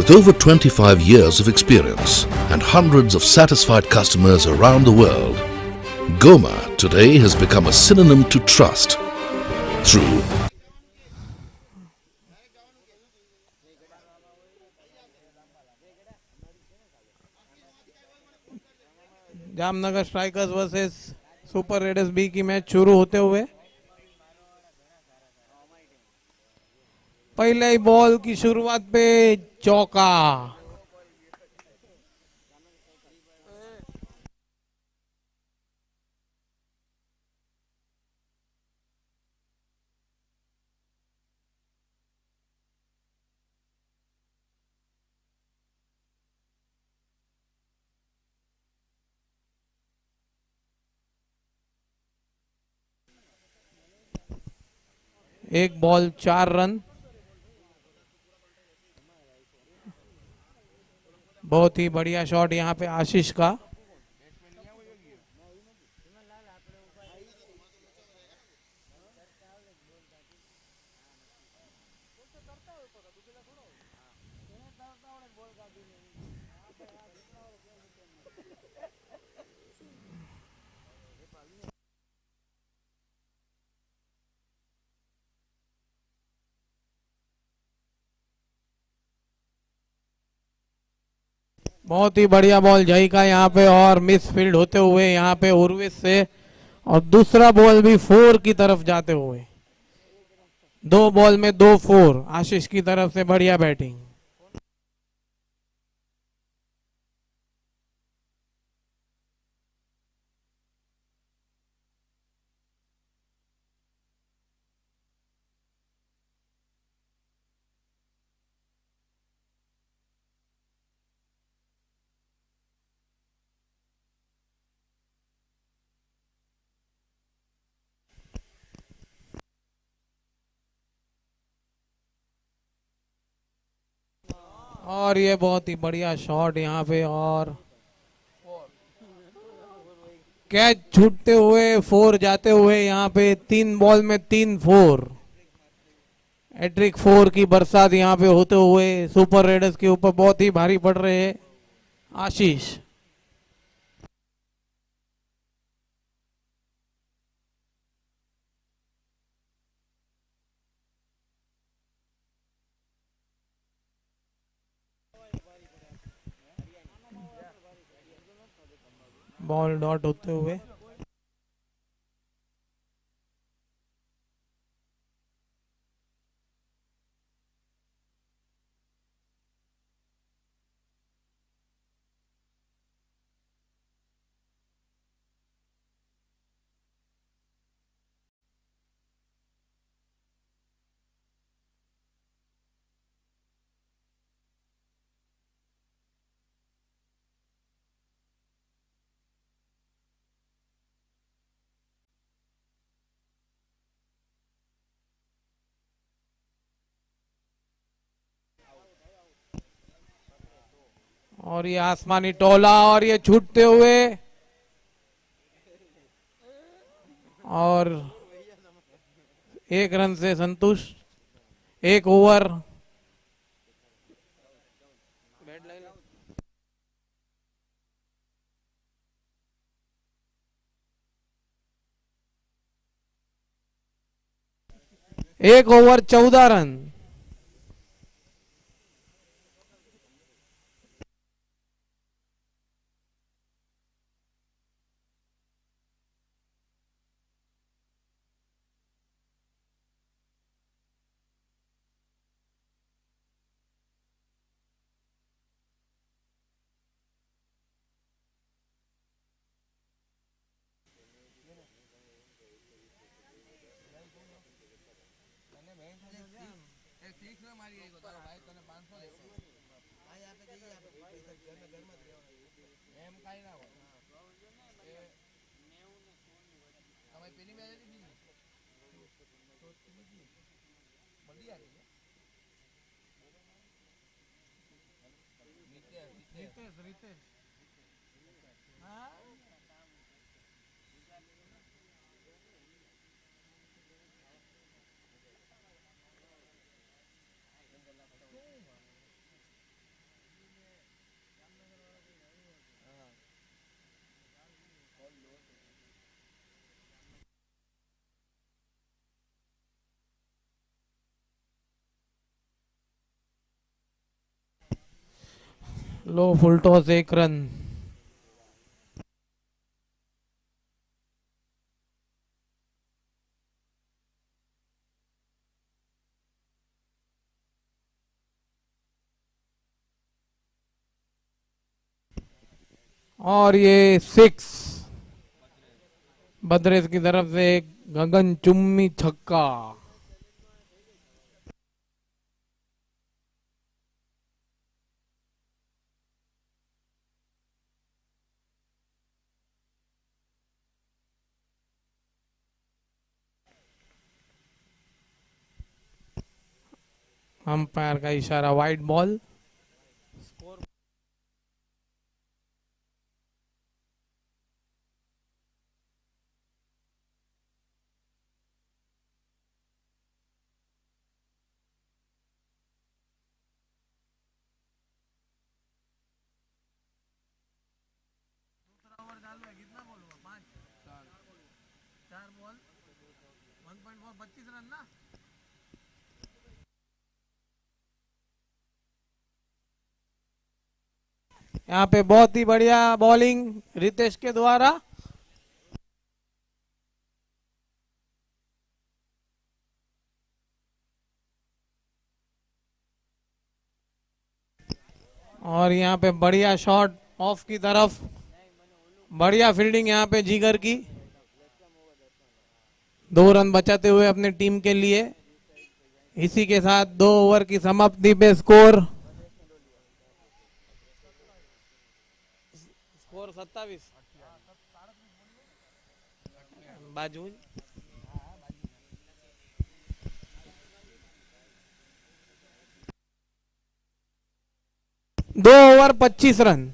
With over 25 years of experience and hundreds of satisfied customers around the world, Goma today has become a synonym to trust through Jamnagar Strikers versus Super Raiders B की match शुरू होते हुए पहले ही ball की शुरुआत पे चौका। एक बॉल 4 रन। बहुत ही बढ़िया शॉट यहाँ पे आशीष का। बहुत ही बढ़िया बॉल जय का यहाँ पे और मिस फील्ड होते हुए यहाँ पे उर्विस से, और दूसरा बॉल भी 4 की तरफ जाते हुए। 2 बॉल में 2 4 आशीष की तरफ से बढ़िया बैटिंग। और ये बहुत ही बढ़िया शॉट यहाँ पे और कैच छूटते हुए 4 जाते हुए यहाँ पे 3 बॉल में 3 4। एट्रिक 4 की बरसात यहाँ पे होते हुए सुपर रेडर्स के ऊपर बहुत ही भारी पड़ रहे हैं आशीष। बॉल डॉट होते हुए और ये आसमानी टोला और ये छूटते हुए और 1 रन से संतुष्ट। 1 ओवर। एक ओवर 14 रन। लो फुल टॉस 1 रन। और ये 6 बद्रेस की तरफ से एक गगन चुम्मी छक्का। अंपायर का इशारा, वाइड बॉल। यहाँ पे बहुत ही बढ़िया बॉलिंग रितेश के द्वारा। और यहाँ पे बढ़िया शॉट ऑफ की तरफ, बढ़िया फील्डिंग यहाँ पे जिगर की। 2 रन बचाते हुए अपने टीम के लिए। इसी के साथ 2 ओवर की समाप्ति पे स्कोर 27 बाजू। 2 ओवर 25 रन।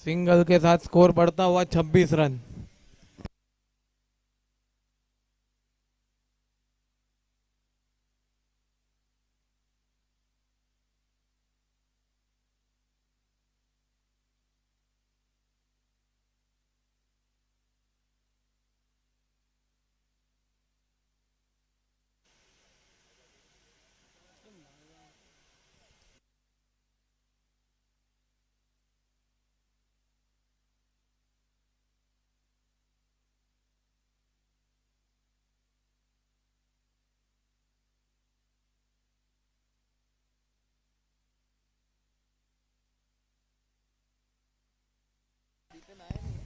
सिंगल के साथ स्कोर बढ़ता हुआ 26 रन।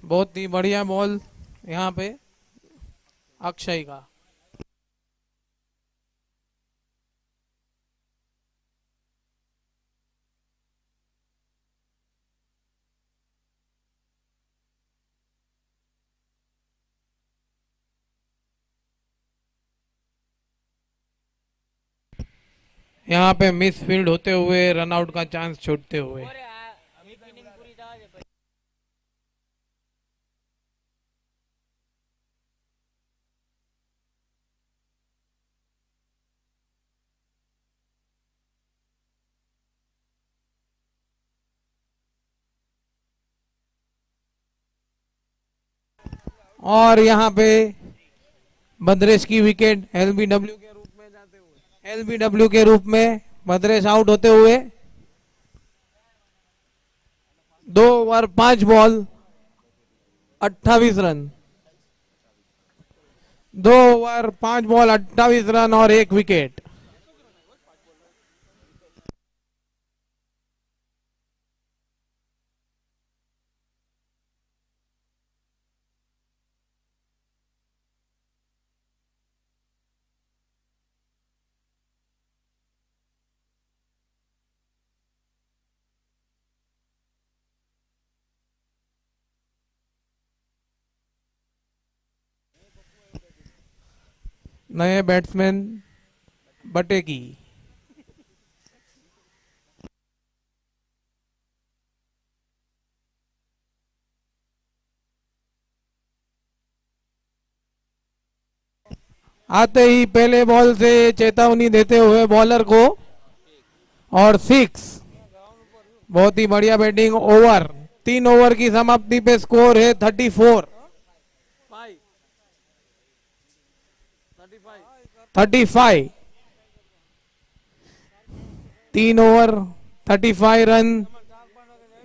बहुत ही बढ़िया बॉल यहाँ पे अक्षय का। यहाँ पे मिस फील्ड होते हुए रन आउट का चांस छूटते हुए। और यहाँ पे बद्रेश की विकेट एलबीडब्ल्यू के रूप में जाते हुए, एलबीडब्ल्यू के रूप में बद्रेश आउट होते हुए। 2 over 5 ball 28 run. 2 over 5 ball 28 run और 1 विकेट। नए बैट्समैन बटे की। आते ही पहले बॉल से चेतावनी देते हुए बॉलर को, और 6। बहुत ही बढ़िया बैटिंग। ओवर, 3 ओवर की समाप्ति पे स्कोर है 35। 3 over 35 run,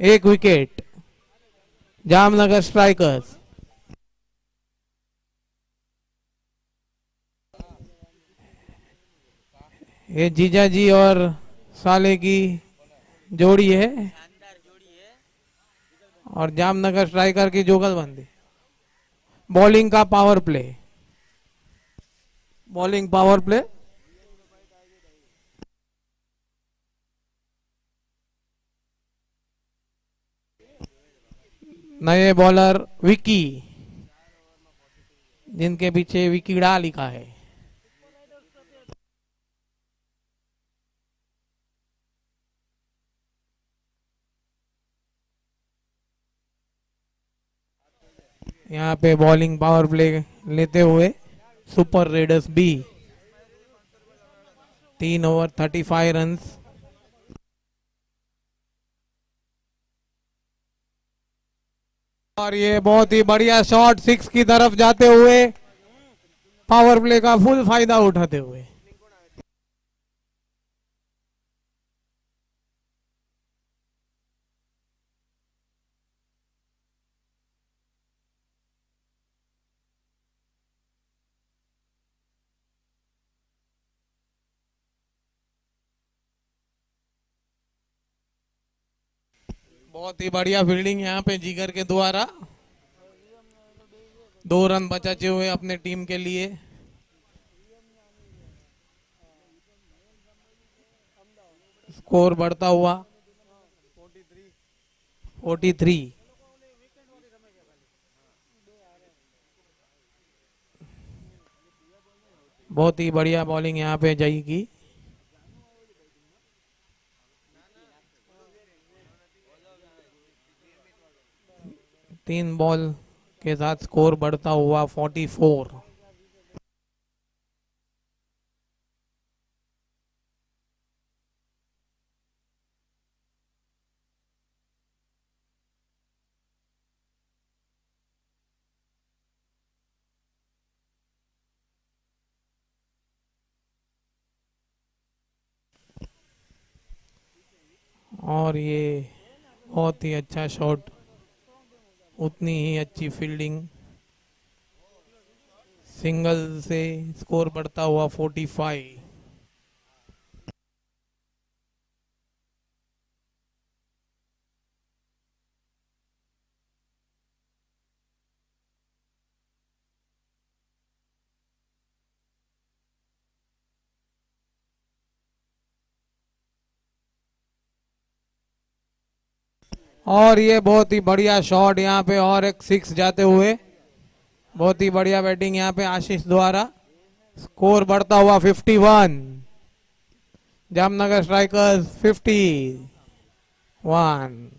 1 wicket, Jamnagar strikers. ये जीजा जी और साले की जोड़ी है, और जामनगर स्ट्राइकर की जुगलबंदी। बॉलिंग का power play, bowling power play. नए बॉलर विकी, जिनके पीछे विकीड़ा लिखा है। यहाँ पे बॉलिंग पावर प्ले लेते हुए Super Raiders B, 3 over 35 run. और ये बहुत ही बढ़िया शॉट 6 की तरफ जाते हुए, पावर प्ले का फुल फायदा उठाते हुए। बहुत ही बढ़िया फील्डिंग यहाँ पे जिगर के द्वारा, 2 रन बचाते हुए अपने टीम के लिए। स्कोर बढ़ता हुआ 43। बहुत ही बढ़िया बॉलिंग यहाँ पे जई की। तीन बॉल के साथ स्कोर बढ़ता हुआ 44। और ये बहुत ही अच्छा शॉट, उतनी ही अच्छी फील्डिंग। सिंगल से स्कोर बढ़ता हुआ 45। और ये बहुत ही बढ़िया शॉट यहाँ पे, और एक 6 जाते हुए। बहुत ही बढ़िया बैटिंग यहाँ पे आशीष द्वारा। स्कोर बढ़ता हुआ 51। जामनगर स्ट्राइकर्स 51।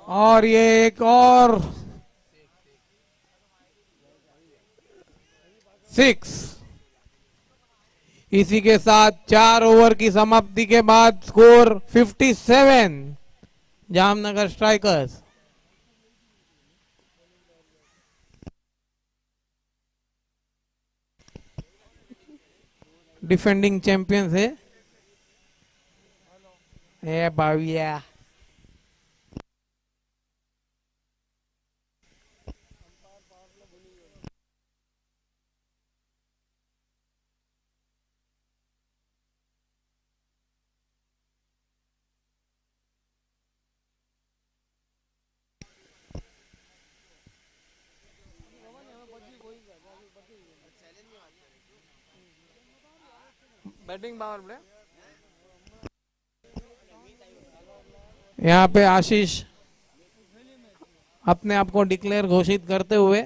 और ये एक और 6। इसी के साथ 4 ओवर की समाप्ति के बाद score 57, Jamnagar strikers. Defending champions है ए बाविया। Batting power play. यहाँ पे आशीष अपने आप को डिक्लेयर घोषित करते हुए,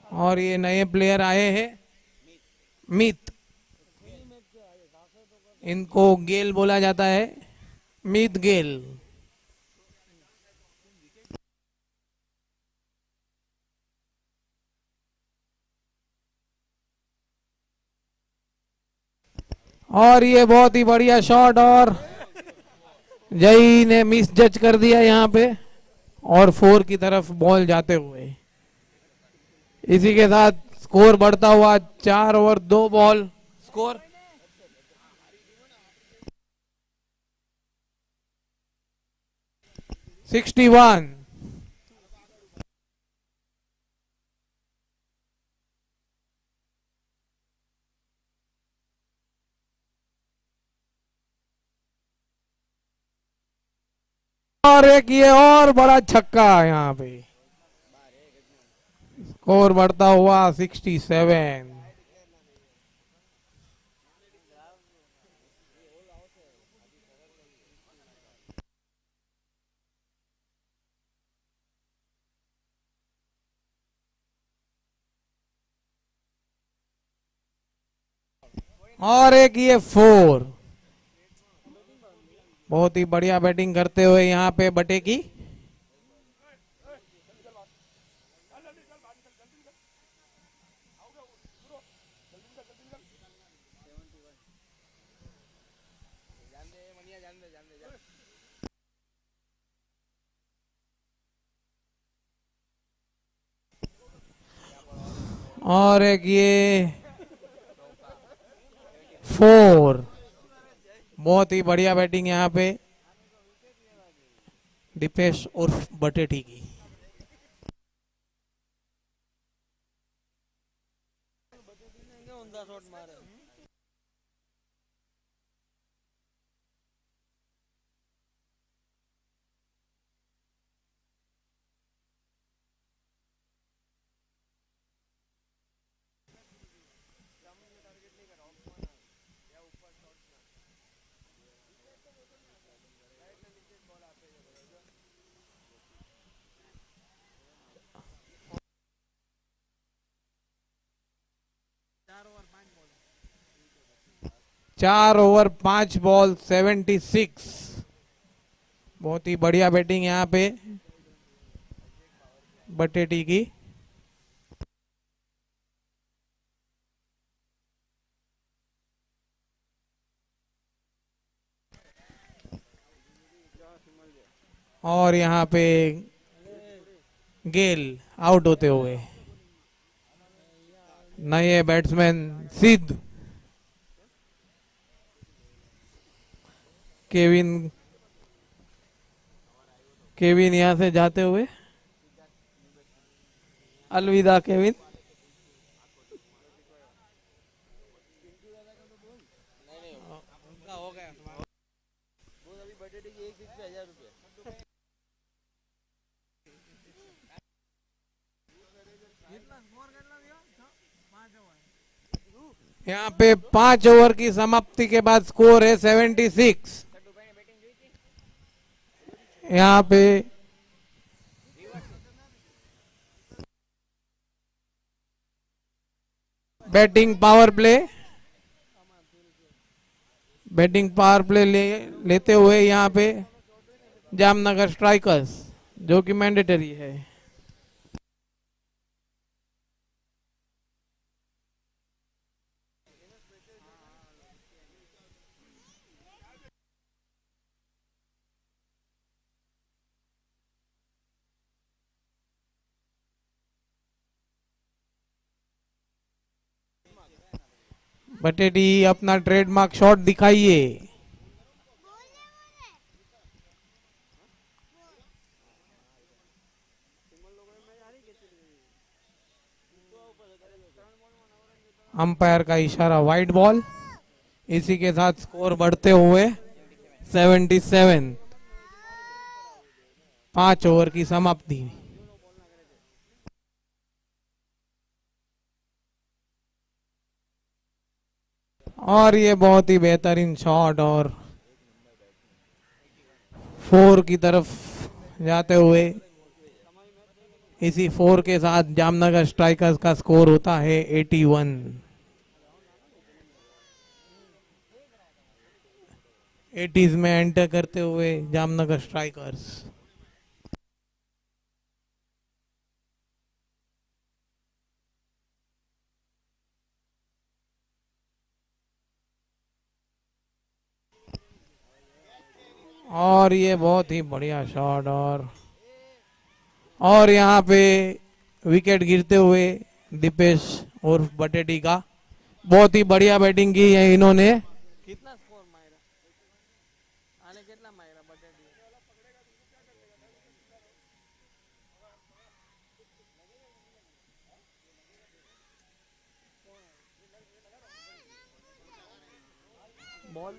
और ये नए प्लेयर आए हैं मीत, इनको गेल बोला जाता है, मीत गेल। और ये बहुत ही बढ़िया शॉट, और जई ने मिस जज कर दिया यहाँ पे, और 4 की तरफ बॉल जाते हुए। इसी के साथ स्कोर बढ़ता हुआ 4 ओवर 2 बॉल, स्कोर 61। और एक ये और बड़ा छक्का यहाँ पे, स्कोर बढ़ता हुआ 67। और एक ये 4, बहुत ही बढ़िया बैटिंग करते हुए यहाँ पे बटे की। और एक ये 4, बहुत ही बढ़िया बैटिंग यहाँ पे दीपेश उर्फ बटेटी की। चार ओवर 5 बॉल 76, बहुत ही बढ़िया बैटिंग यहाँ पे बटेटी की। और यहाँ पे गेल आउट होते हुए, नए बैट्समैन सिद्ध केविन यहां से जाते हुए, अलविदा केविन। यहाँ पे 5 ओवर की समाप्ति के बाद स्कोर है 76। यहाँ पे बैटिंग पावर प्ले लेते हुए यहाँ पे जामनगर स्ट्राइकर्स, जो कि मैंडेटरी है। बटेटी अपना ट्रेडमार्क शॉट दिखाइए। अंपायर का इशारा वाइड बॉल। इसी के साथ स्कोर बढ़ते हुए 77, 5 ओवर की समाप्ति। और ये बहुत ही बेहतरीन शॉट और 4 की तरफ जाते हुए इसी 4 के साथ जामनगर स्ट्राइकर्स का स्कोर होता है 81। 80s में एंटर करते हुए जामनगर स्ट्राइकर्स। और ये बहुत ही बढ़िया शॉट और यहाँ पे विकेट गिरते हुए दीपेश और बटेटी का बहुत ही बढ़िया बैटिंग की है इन्होंने। कितना स्कोर मायरा आने कितना मायरा बटेटी बॉल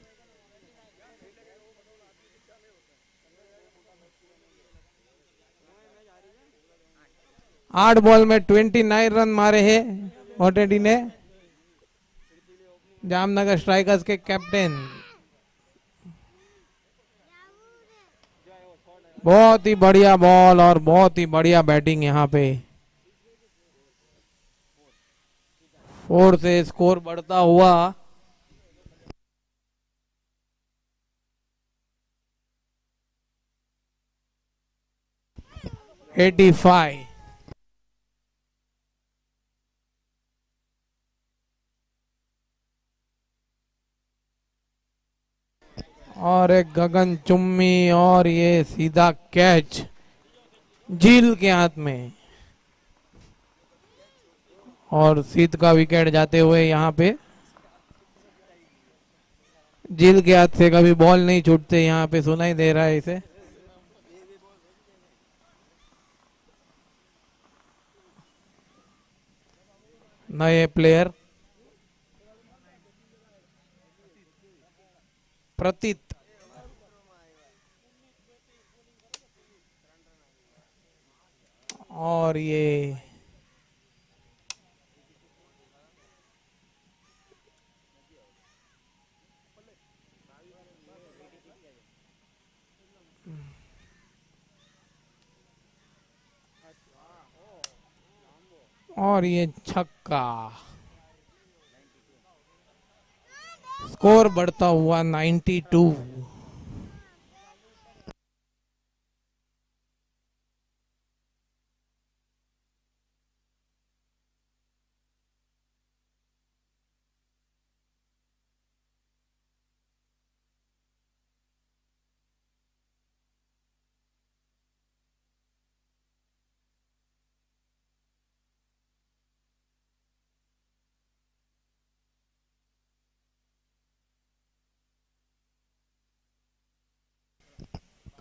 8 बॉल में 29 रन मारे हैं बटेटी ने, जामनगर स्ट्राइकर्स के कैप्टन। बहुत ही बढ़िया बॉल और बहुत ही बढ़िया बैटिंग यहाँ पे। 4 से स्कोर बढ़ता हुआ 85। और एक गगन चुम्मी और ये सीधा कैच झील के हाथ में और सीध का विकेट जाते हुए यहाँ पे झील के हाथ से कभी बॉल नहीं छूटते, यहाँ पे सुनाई दे रहा है इसे। नए प्लेयर प्रतीत और ये छक्का। स्कोर बढ़ता हुआ 92।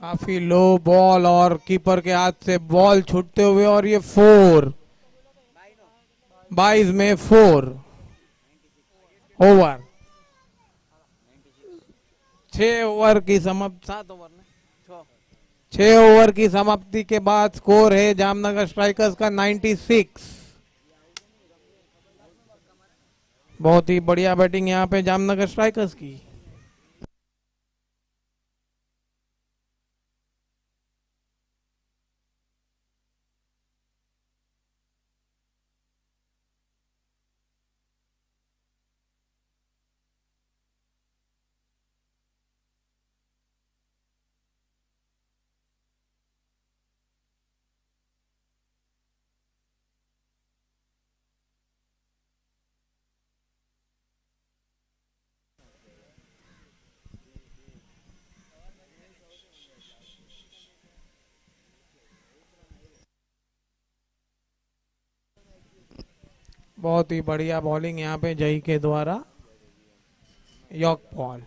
काफी लो बॉल और कीपर के हाथ से बॉल छूटते हुए और ये 4। 22 में 4 ओवर। 6 ओवर की समाप्ति 7 ओवर में 6 ओवर की समाप्ति के बाद स्कोर है जामनगर स्ट्राइकर्स का 96। बहुत ही बढ़िया बैटिंग यहाँ पे जामनगर स्ट्राइकर्स की। बहुत ही बढ़िया बॉलिंग यहाँ पे जय के द्वारा, यॉर्क बॉल।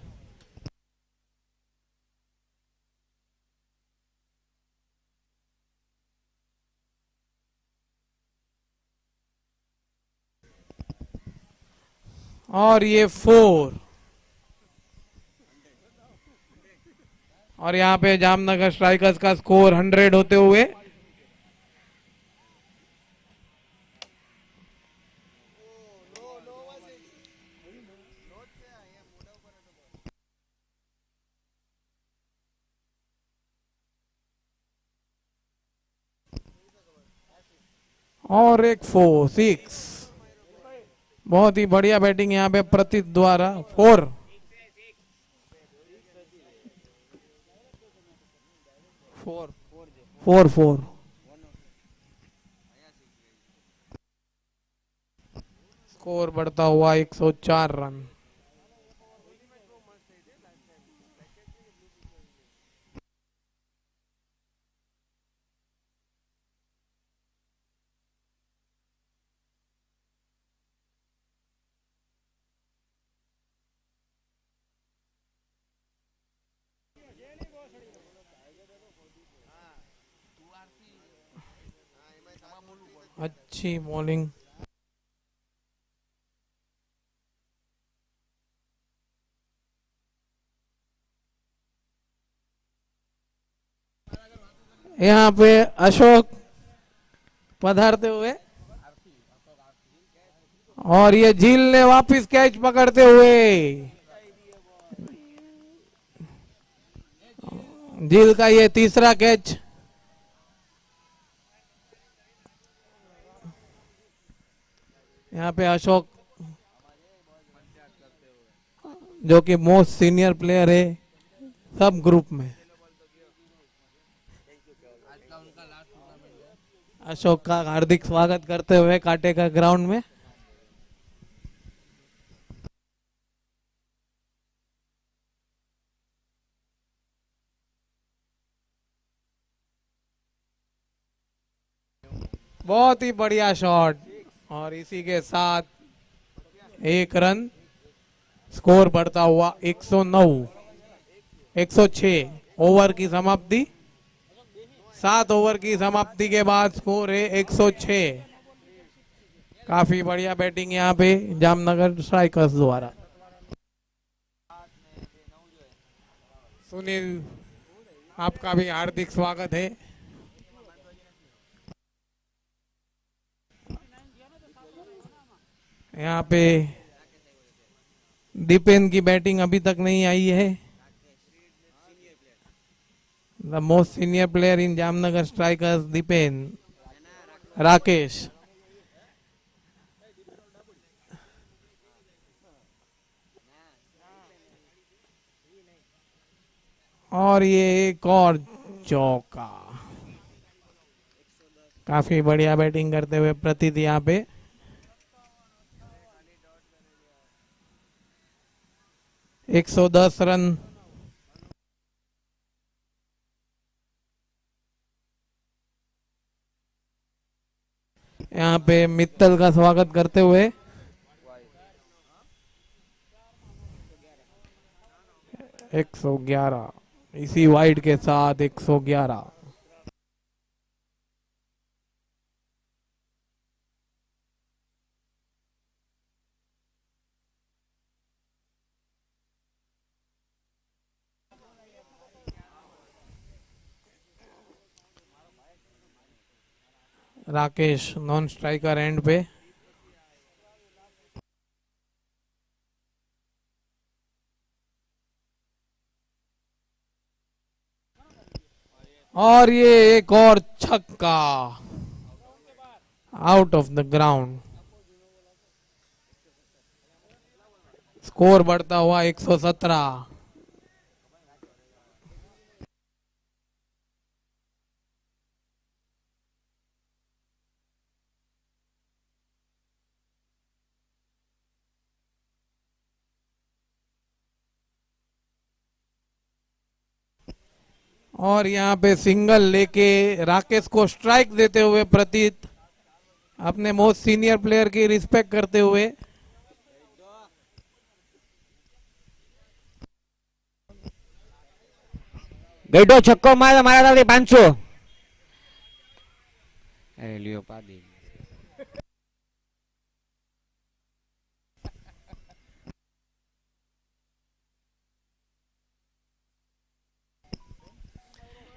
और ये 4 और यहाँ पे जामनगर स्ट्राइकर्स का स्कोर 100 होते हुए और एक 4 6। बहुत ही बढ़िया बैटिंग यहाँ पे प्रतीत द्वारा। 4 4 4 4। स्कोर बढ़ता हुआ 104 रन। अच्छी बॉलिंग। यहाँ पे अशोक पधारते हुए और ये झील ने वापिस कैच पकड़ते हुए। झील का ये तीसरा कैच। यहाँ पे अशोक जो कि मोस्ट सीनियर प्लेयर है सब ग्रुप में। अशोक का हार्दिक स्वागत करते हुए कांटे का ग्राउंड में। बहुत ही बढ़िया शॉट और इसी के साथ 1 रन। स्कोर बढ़ता हुआ 109 106। ओवर की समाप्ति। 7 ओवर की समाप्ति के बाद स्कोर है 106। काफी बढ़िया बैटिंग यहाँ पे जामनगर स्ट्राइकर्स द्वारा। सुनील आपका भी हार्दिक स्वागत है। यहाँ पे दीपेन की बैटिंग अभी तक नहीं आई है। The most senior player in Jamnagar Strikers Dipen Rakesh. और ये एक और चौका। काफी बढ़िया बैटिंग करते हुए प्रतीत यहाँ पे। एक 110 रन। यहाँ पे मित्तल का स्वागत करते हुए 111। इसी वाइड के साथ 111। राकेश नॉन स्ट्राइकर एंड पे। और ये एक और छक्का out of the ground. Score बढ़ता हुआ 117। और यहाँ पे सिंगल लेके राकेश को स्ट्राइक देते हुए प्रतीत अपने मोस्ट सीनियर प्लेयर की रिस्पेक्ट करते हुए। गड्ढो छक्को मारा मारा था 500। अरे लियो पादी।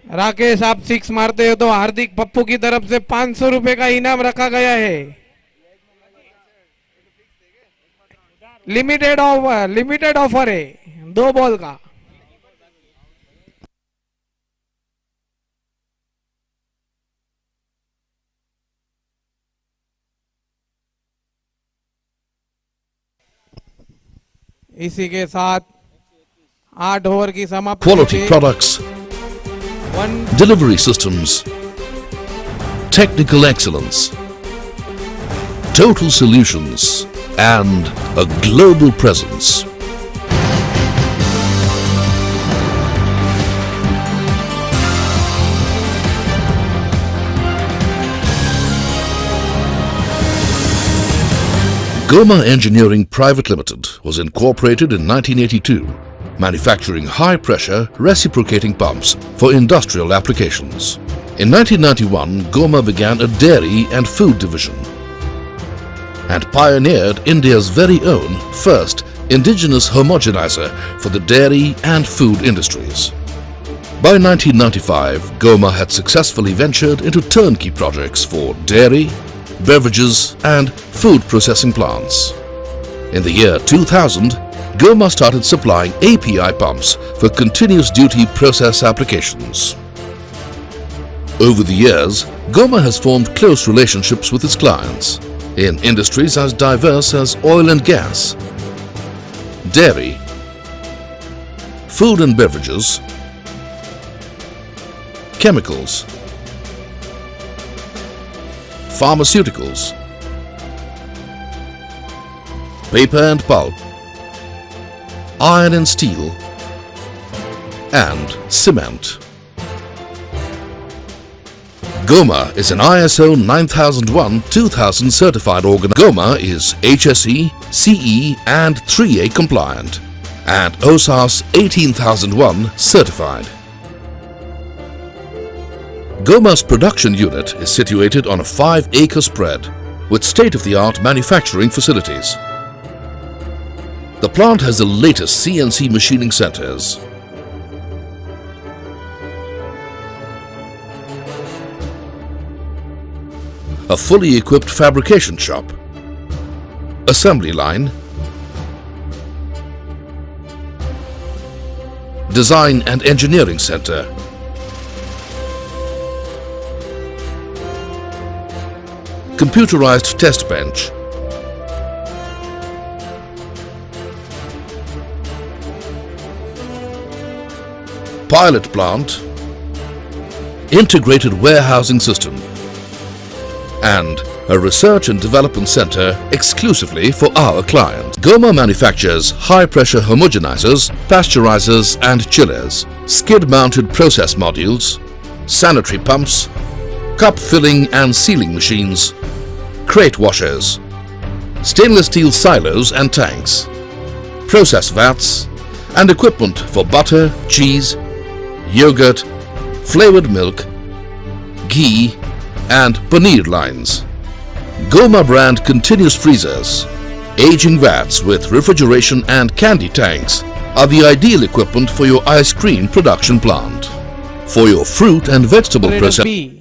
राकेश आप 6 मारते हो तो हार्दिक पप्पू की तरफ से 500 रुपए का इनाम रखा गया है। लिमिटेड ऑफर है 2 बॉल का। इसी के साथ 8 ओवर की समाप्ति quality पे products, 1 delivery systems, technical excellence, total solutions, and a global presence. Goma Engineering Private Limited was incorporated in 1982, manufacturing high-pressure reciprocating pumps for industrial applications. In 1991, Goma began a dairy and food division and pioneered India's very own first indigenous homogenizer for the dairy and food industries. By 1995, Goma had successfully ventured into turnkey projects for dairy, beverages and food processing plants. In the year 2000, Goma started supplying API pumps for continuous duty process applications. Over the years, Goma has formed close relationships with its clients in industries as diverse as oil and gas, dairy, food and beverages, chemicals, pharmaceuticals, paper and pulp, iron and steel, and cement. Goma is an ISO 9001-2000 certified organ. Goma is HSE, CE and 3A compliant and OSAS 18001 certified. Goma's production unit is situated on a 5-acre spread with state-of-the-art manufacturing facilities. The plant has the latest CNC machining centers, a fully equipped fabrication shop, assembly line, design and engineering center, computerized test bench, pilot plant, integrated warehousing system, and a research and development center exclusively for our clients. Goma manufactures high-pressure homogenizers, pasteurizers and chillers, skid-mounted process modules, sanitary pumps, cup filling and sealing machines, crate washers, stainless steel silos and tanks, process vats, and equipment for butter, cheese, yogurt, flavored milk, ghee, and paneer lines. Goma brand continuous freezers, aging vats with refrigeration and candy tanks are the ideal equipment for your ice cream production plant. For your fruit and vegetable Grade processing, B.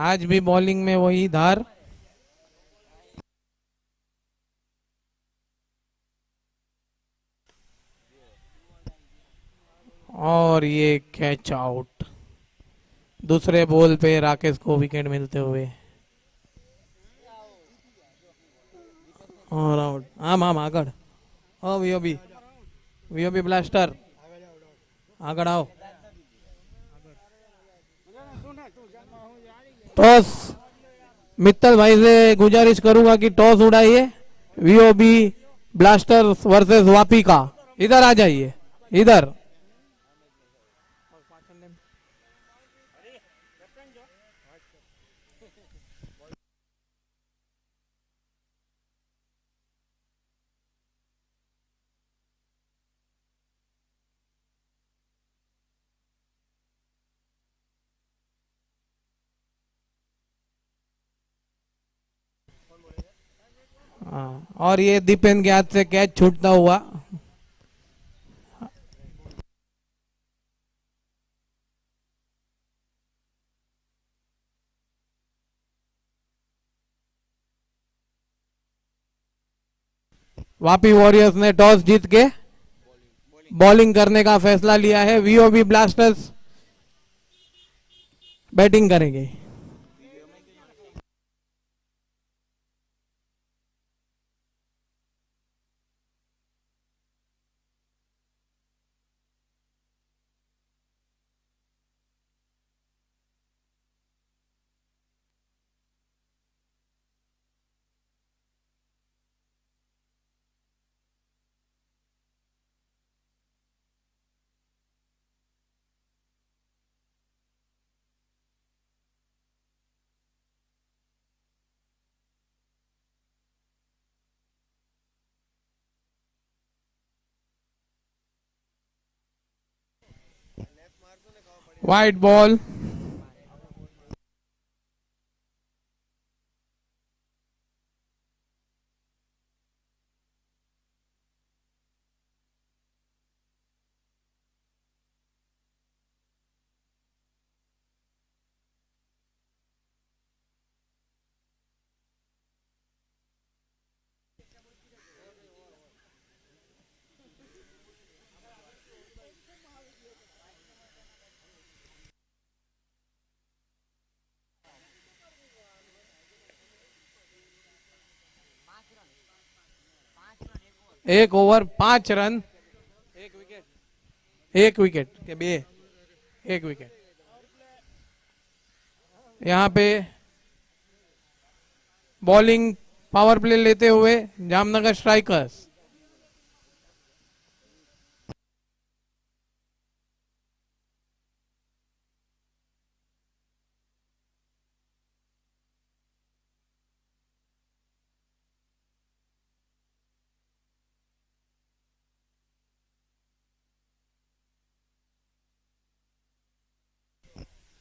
आज भी bowling में वही धार, और ये catch out. दूसरे ball पे राकेश को wicket मिलते हुए और आउट। आम आम આગળ વીઓબી બ્લાસ્ટર આગળ आओ। टॉस मित्तल भाई से गुजारिश करूंगा कि टॉस उड़ाइए। वीओबी ब्लास्टर्स वर्सेस वापी का, इधर आ जाइए, इधर। हाँ, और ये दीपेन के हाथ से कैच छूटता हुआ। वापी वॉरियर्स ने टॉस जीत के बॉलिंग करने का फैसला लिया है। वीओबी ब्लास्टर्स बैटिंग करेंगे। वाइड बॉल, एक ओवर 5 रन, एक विकेट के बे, एक विकेट। यहाँ पे बॉलिंग पावर प्ले लेते हुए जामनगर स्ट्राइकर्स।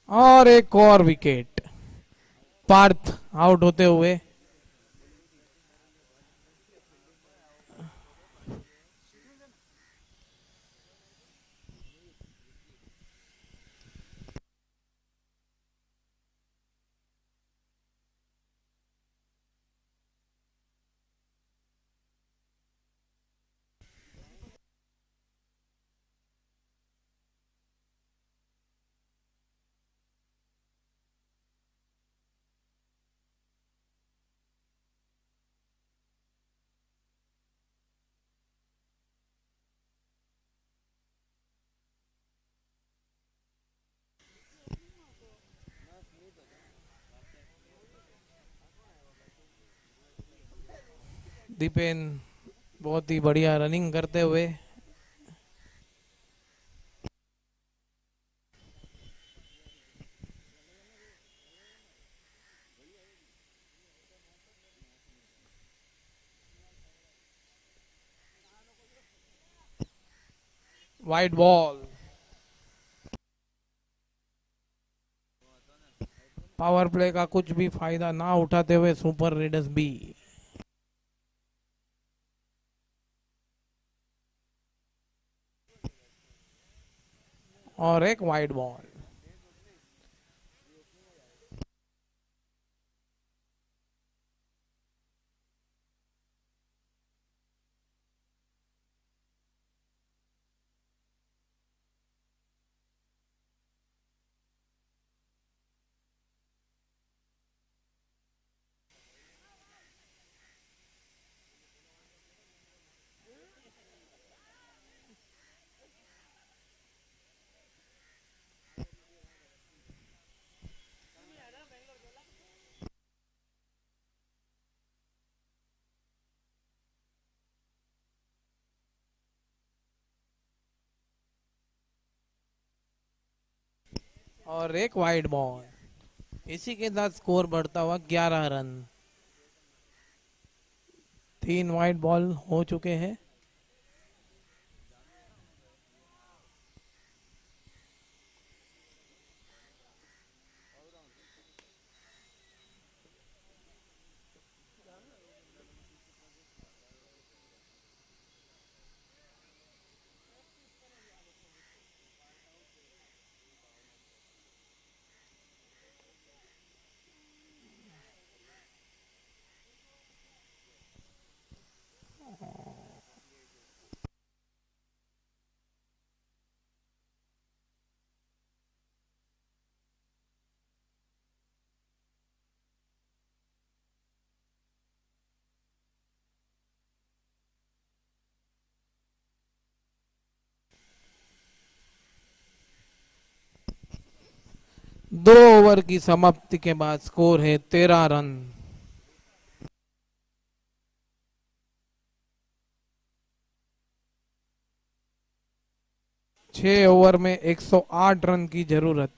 और एक और विकेट, पार्थ आउट होते हुए। दीपेन बहुत ही बढ़िया रनिंग करते हुए। वाइड बॉल, पावर प्ले का कुछ भी फायदा ना उठाते हुए सुपर रेडर्स बी। और एक वाइड बॉल, और एक वाइड बॉल। इसी के साथ स्कोर बढ़ता हुआ 11 रन। 3 वाइड बॉल हो चुके हैं। 2 ओवर की समाप्ति के बाद स्कोर है 13 रन। छह ओवर में 108 रन की जरूरत।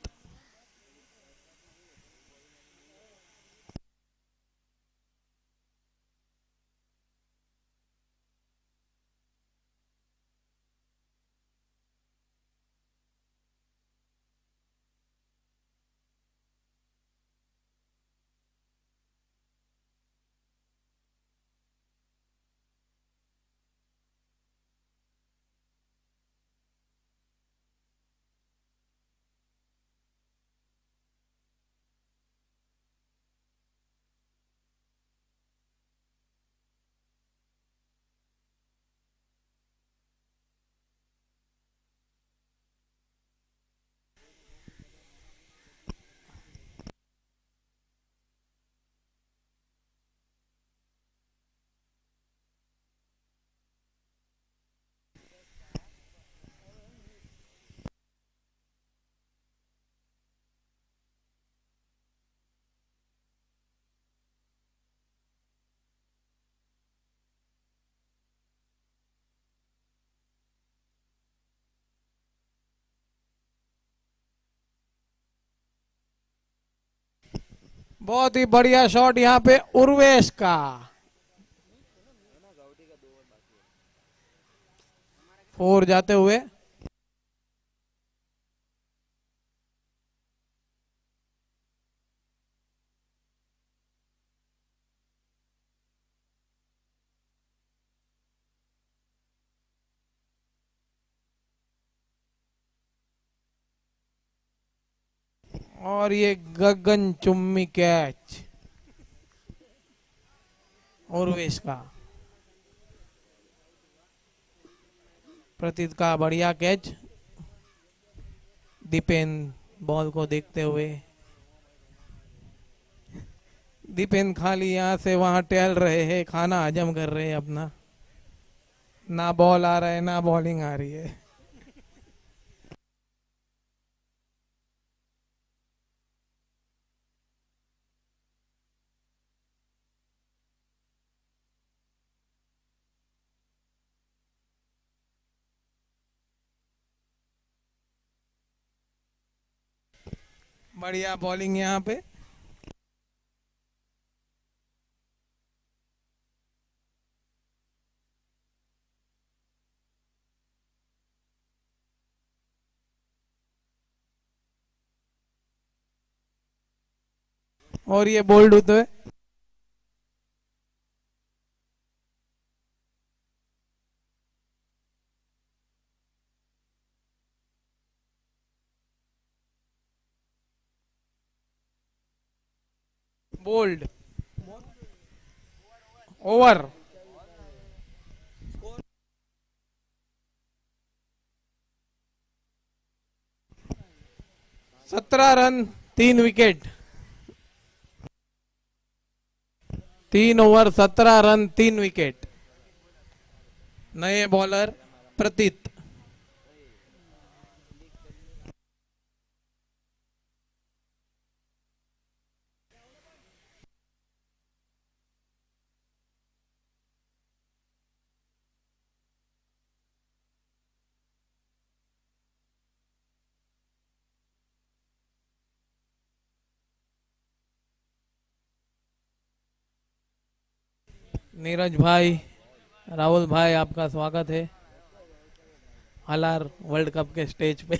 बहुत ही बढ़िया शॉट यहाँ पे उर्वेश का। 4 जाते हुए। और ये गगन चुम्बी कैच उर्वेश का। प्रतीत का बढ़िया कैच। दीपेन बॉल को देखते हुए। दीपेन खाली यहाँ से वहां टहल रहे हैं, खाना हजम कर रहे हैं अपना। ना बॉल आ रहा है ना बॉलिंग आ रही है। बढ़िया बॉलिंग यहाँ पे। और ये बोल्ड होते हुए। Bowled over. 17 run 3 wicket. 3 over 17 run 3 wicket. नए बॉलर प्रतीत। नीरज भाई, राहुल भाई, आपका स्वागत है हालार वर्ल्ड कप के स्टेज पे।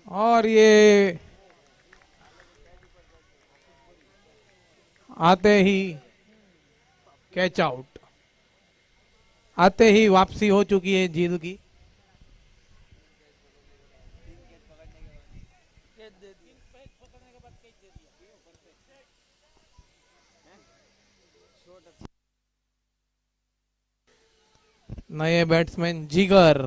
और ये आते ही कैच आउट। आते ही वापसी हो चुकी है जीत की। नए बैट्समैन जिगर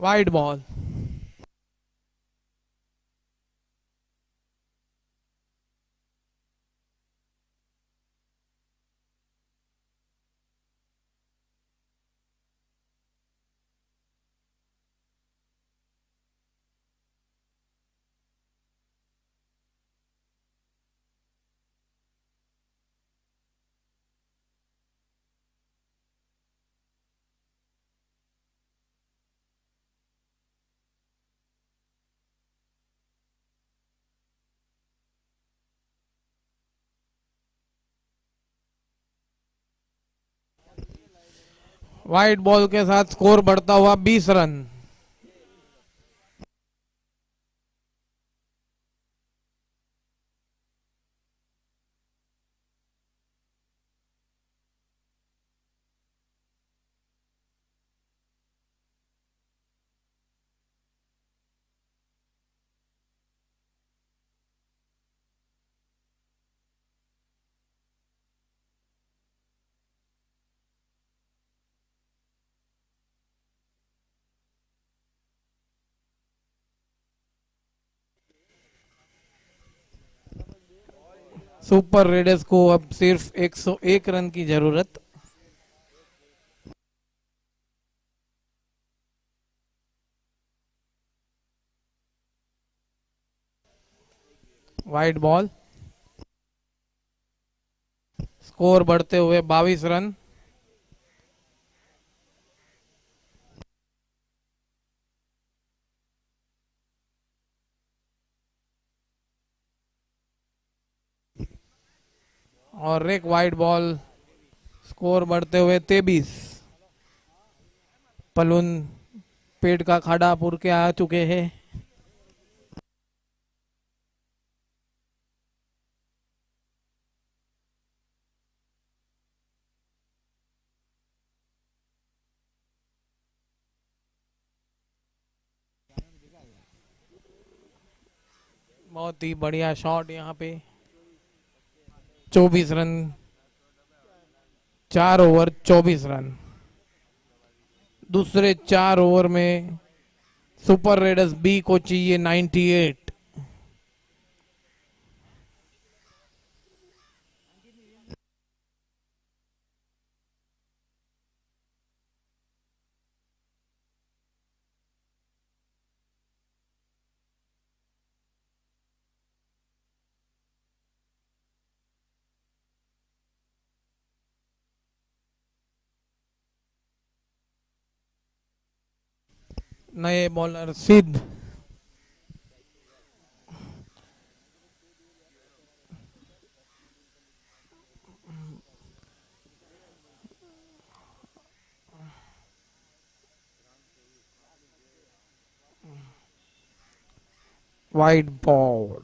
वाइड बॉल। वाइड बॉल के साथ स्कोर बढ़ता हुआ 20 रन। सुपर रेडर्स को अब सिर्फ 101 रन की जरूरत। वाइड बॉल, स्कोर बढ़ते हुए 22 रन। और एक वाइड बॉल, स्कोर बढ़ते हुए 23। पलून पेट का खाड़ा पुर के आ चुके हैं। बहुत ही बढ़िया शॉट यहाँ पे। 24 रन, 4 ओवर 24 रन। दूसरे 4 ओवर में सुपर रेडर्स बी को चाहिए 98। नए बॉलर सिद्ध। वाइड बॉल,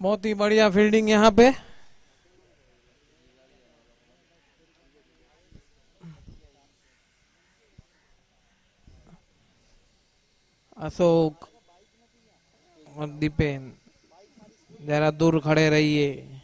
बहुत ही बढ़िया फील्डिंग यहाँ पे। अशोक और दीपेन जरा दूर खड़े रहिए।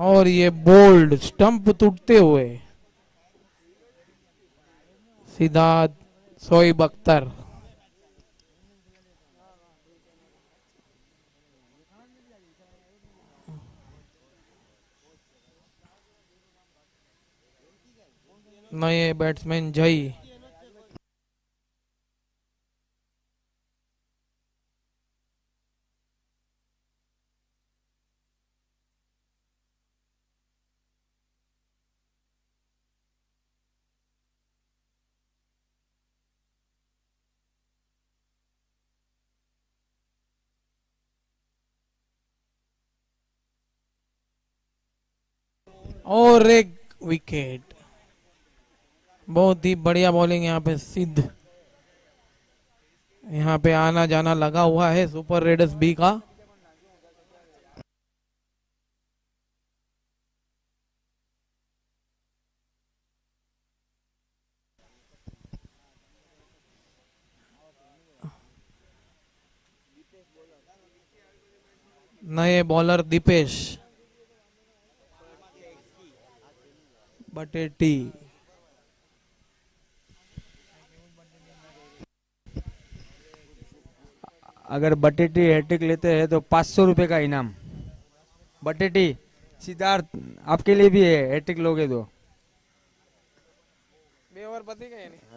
और ये बोल्ड स्टंप टूटते हुए सिद्धार्थ शोएब अख्तर। नए बैट्समैन जय। और एक विकेट। बहुत ही बढ़िया बॉलिंग यहाँ पे सिद्ध। यहाँ पे आना जाना लगा हुआ है सुपर रेडर्स बी का। नए बॉलर दीपेश बटेटी। अगर बटेटी हैट्रिक लेते हैं तो 500 रुपए का इनाम। बटेटी, सिद्धार्थ आपके लिए भी है, हैट्रिक लोगे तो।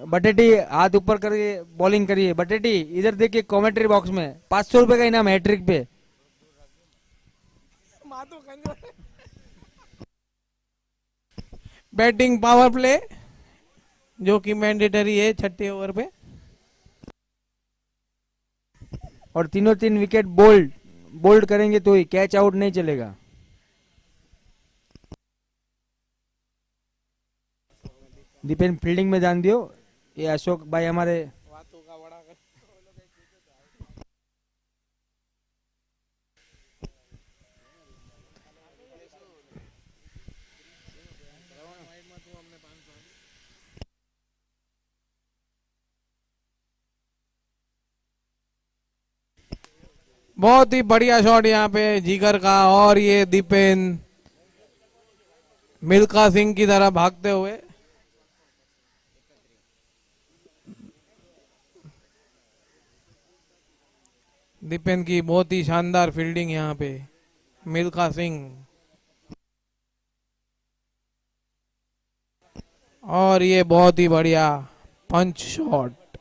बटेटी हाथ ऊपर करके बॉलिंग करिए। बटेटी इधर देखिए कमेंट्री बॉक्स में 500 रुपए का इनाम हैट्रिक पे। बैटिंग पावर प्ले जो कि मैंडेटरी है 6 ओवर पे। और तीनों तीन विकेट बोल्ड बोल्ड करेंगे तो ही, कैच आउट नहीं चलेगा। दीपेन फील्डिंग में ध्यान दियो। ये अशोक भाई हमारे बहुत ही बढ़िया शॉट यहाँ पे जिगर का। और ये दीपेन मिल्खा सिंह की तरह भागते हुए। दीपेन की बहुत ही शानदार फील्डिंग यहाँ पे। मिल्खा सिंह। और ये बहुत ही बढ़िया पंच शॉट।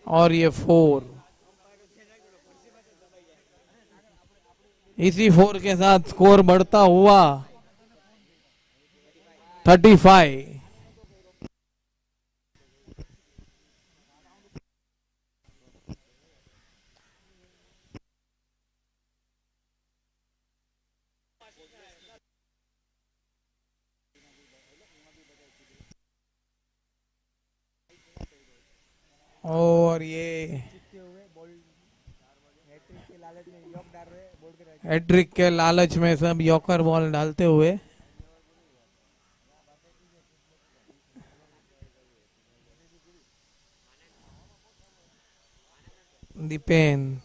और ये 4। इसी 4 के साथ स्कोर बढ़ता हुआ 35। और ये हैट्रिक के लालच में सब यॉर्कर बॉल डालते हुए। दीपेन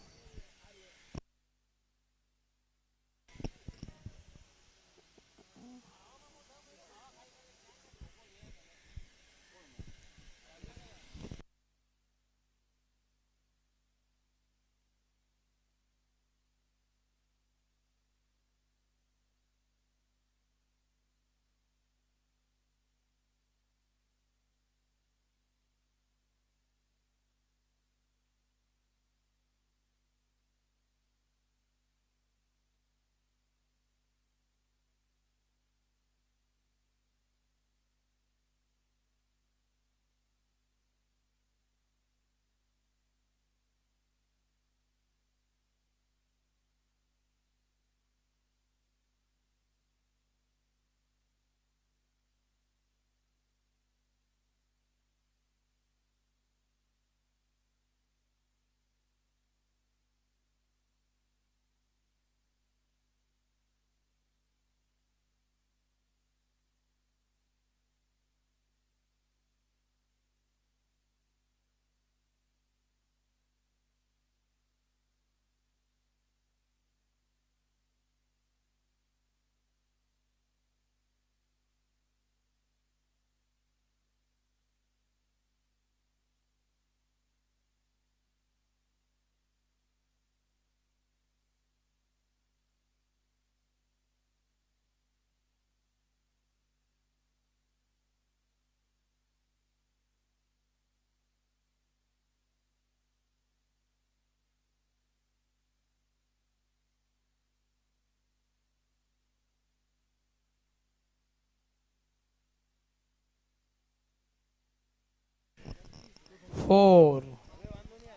4।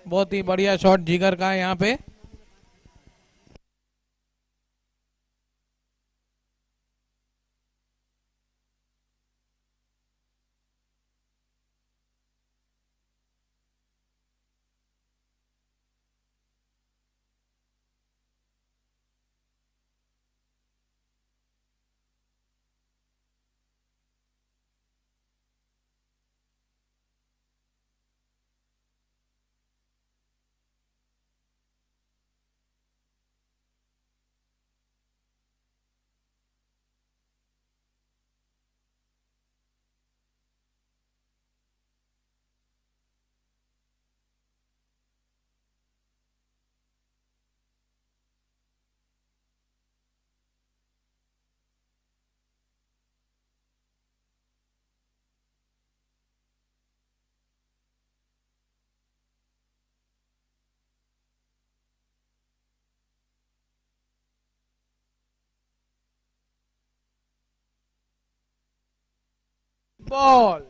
बहुत ही बढ़िया शॉट जिगर का है यहाँ पे। बॉल।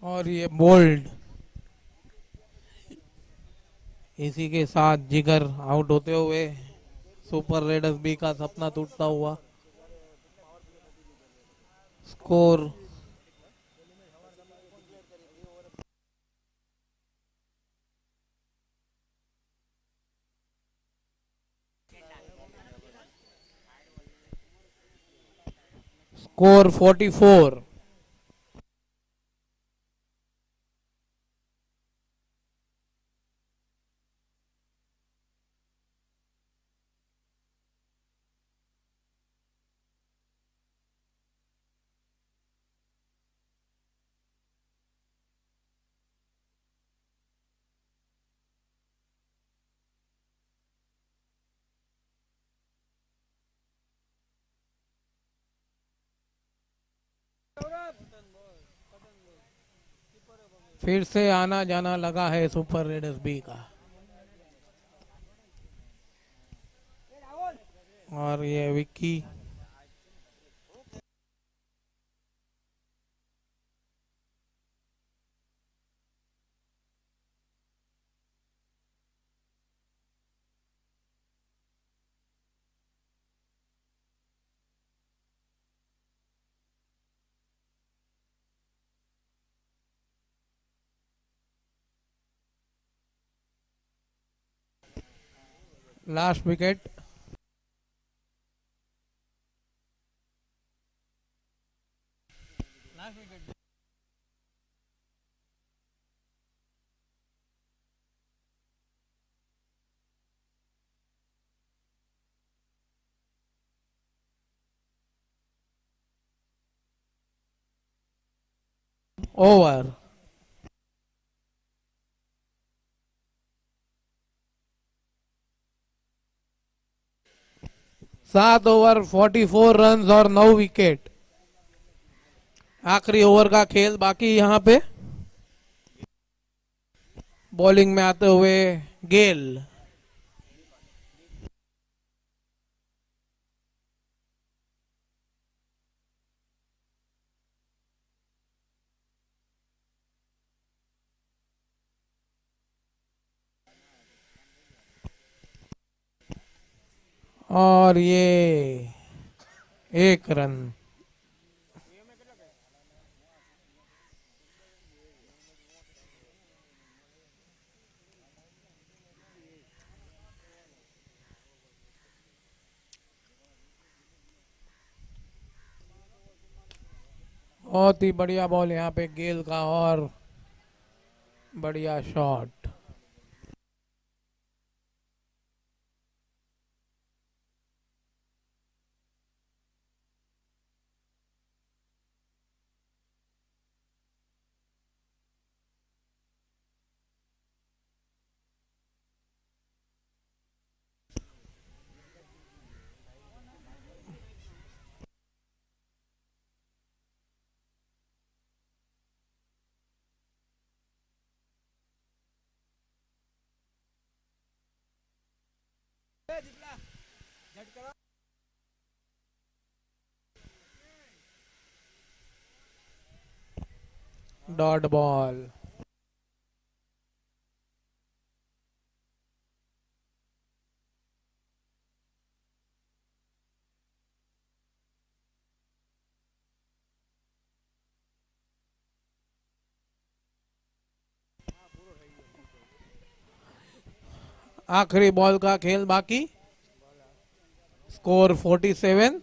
और ये बोल्ड। इसी के साथ जिगर आउट होते हुए सुपर रेडर्स बी का सपना टूटता हुआ। स्कोर 44। फिर से आना जाना लगा है सुपर रेडर्स बी का। और ये Vicky. Last wicket. Over. 7 over 44 run और 9 विकेट। आखिरी ओवर का खेल बाकी यहाँ पे। बॉलिंग में आते हुए गेल। और ये 1 रन। बहुत ही बढ़िया बॉल यहाँ पे गेल का और बढ़िया शॉट। Dot ball. आखिरी बॉल का खेल बाकी। स्कोर 47।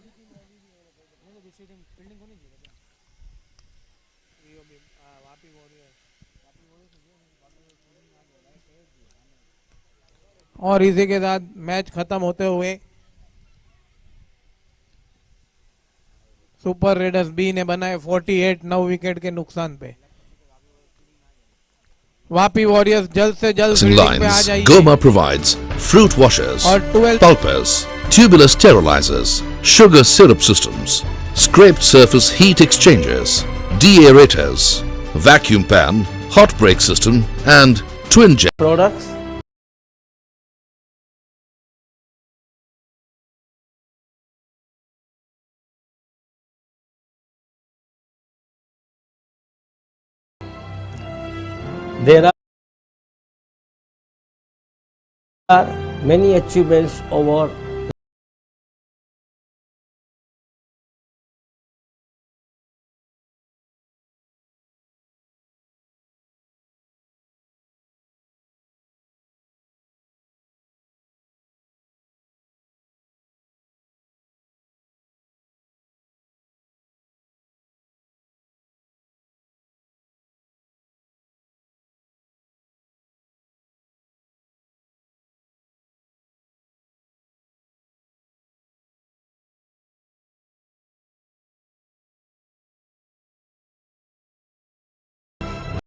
और इसी के साथ मैच खत्म होते हुए सुपर रेडर्स बी ने बनाए 48 9 विकेट के नुकसान पे। वापी वॉरियर्स जल्द से जल्द Processing फील्डिंग पे आ lines, जाइए। Goma provides fruit washers, और 12 pulpers, tubular sterilizers, sugar syrup systems, scraped surface heat exchangers, deaerators, vacuum pan, hot break system and twin jet products. There are many achievements over